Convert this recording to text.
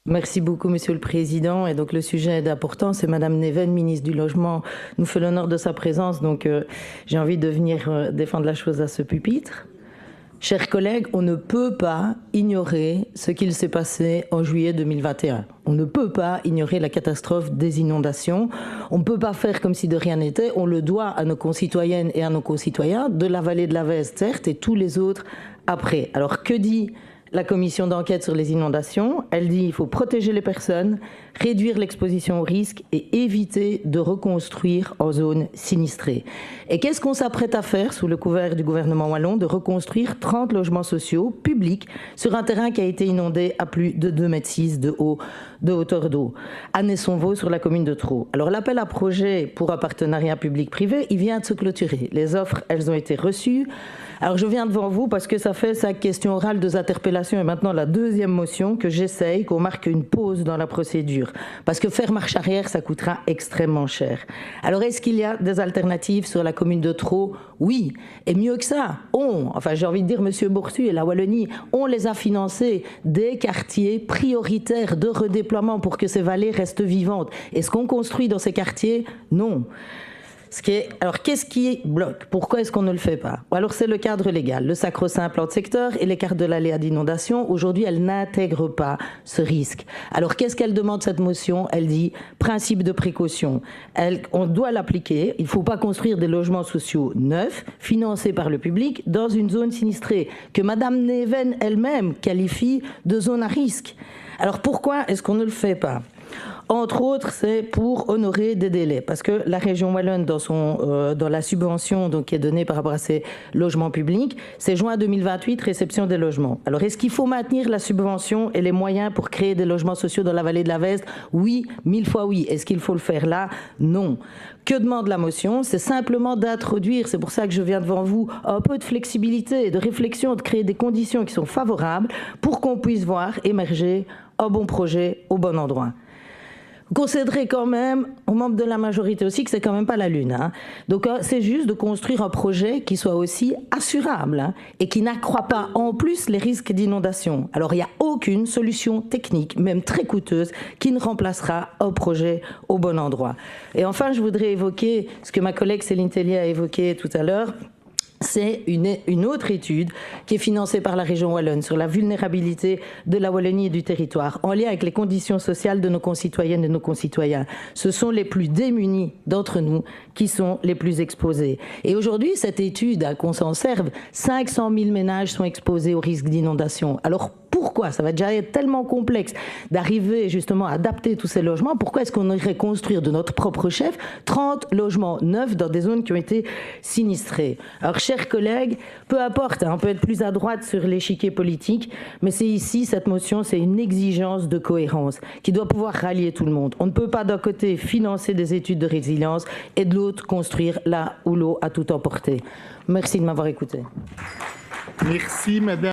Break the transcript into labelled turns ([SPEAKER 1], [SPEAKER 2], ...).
[SPEAKER 1] Merci beaucoup, Monsieur le Président. Et donc, le sujet est important. C'est Madame Neven, ministre du Logement, nous fait l'honneur de sa présence. Donc, j'ai envie de venir défendre la chose à ce pupitre. Chers collègues, on ne peut pas ignorer ce qu'il s'est passé en juillet 2021. On ne peut pas ignorer la catastrophe des inondations. On ne peut pas faire comme si de rien n'était. On le doit à nos concitoyennes et à nos concitoyens de la vallée de la Vèze, certes, et tous les autres après. Alors, que dit la commission d'enquête sur les inondations? Elle dit qu'il faut protéger les personnes, réduire l'exposition au risque et éviter de reconstruire en zone sinistrée. Et qu'est-ce qu'on s'apprête à faire sous le couvert du gouvernement wallon? De reconstruire 30 logements sociaux publics sur un terrain qui a été inondé à plus de 2,6 m de hauteur d'eau, à Nessonvaux sur la commune de Traux. Alors l'appel à projet pour un partenariat public-privé, il vient de se clôturer. Les offres, elles ont été reçues. Alors je viens devant vous parce que ça fait 5 questions orales, 2 interpellations et maintenant la deuxième motion que j'essaye qu'on marque une pause dans la procédure. Parce que faire marche arrière, ça coûtera extrêmement cher. Alors est-ce qu'il y a des alternatives sur la commune de Traux? Oui. Et mieux que ça, j'ai envie de dire Monsieur Boursu et la Wallonie, on les a financés des quartiers prioritaires de redéploiement pour que ces vallées restent vivantes. Est-ce qu'on construit dans ces quartiers? Non. Alors, qu'est-ce qui bloque? Pourquoi est-ce qu'on ne le fait pas? Alors, c'est le cadre légal, le sacro-saint plan de secteur et les cartes de l'aléa d'inondation. Aujourd'hui, elle n'intègre pas ce risque. Alors, qu'est-ce qu'elle demande, cette motion? Elle dit principe de précaution. On doit l'appliquer. Il ne faut pas construire des logements sociaux neufs, financés par le public, dans une zone sinistrée, que Madame Neven elle-même qualifie de zone à risque. Alors, pourquoi est-ce qu'on ne le fait pas? Entre autres, c'est pour honorer des délais, parce que la région wallonne, dans la subvention qui est donnée par rapport à ces logements publics, c'est juin 2028, réception des logements. Alors, est-ce qu'il faut maintenir la subvention et les moyens pour créer des logements sociaux dans la vallée de la Vèze? Oui, 1000 fois oui. Est-ce qu'il faut le faire là? Non. Que demande la motion? C'est simplement d'introduire, c'est pour ça que je viens devant vous, un peu de flexibilité, de réflexion, de créer des conditions qui sont favorables pour qu'on puisse voir émerger un bon projet au bon endroit. Vous concéderez quand même aux membres de la majorité aussi que c'est quand même pas la lune. Donc c'est juste de construire un projet qui soit aussi assurable et qui n'accroît pas en plus les risques d'inondation. Alors il n'y a aucune solution technique, même très coûteuse, qui ne remplacera un projet au bon endroit. Et enfin, je voudrais évoquer ce que ma collègue Céline Tellier a évoqué tout à l'heure. C'est une autre étude qui est financée par la région wallonne sur la vulnérabilité de la Wallonie et du territoire en lien avec les conditions sociales de nos concitoyennes et de nos concitoyens. Ce sont les plus démunis d'entre nous qui sont les plus exposés. Et aujourd'hui, cette étude, qu'on s'en serve, 500 000 ménages sont exposés au risque d'inondation. Alors pourquoi? Ça va déjà être tellement complexe d'arriver justement à adapter tous ces logements. Pourquoi est-ce qu'on irait construire de notre propre chef 30 logements neufs dans des zones qui ont été sinistrées? Alors, chers collègues, peu importe, on peut être plus à droite sur l'échiquier politique, mais c'est ici, cette motion, c'est une exigence de cohérence qui doit pouvoir rallier tout le monde. On ne peut pas d'un côté financer des études de résilience et de l'autre construire là où l'eau a tout emporté. Merci de m'avoir écouté.
[SPEAKER 2] Merci, madame.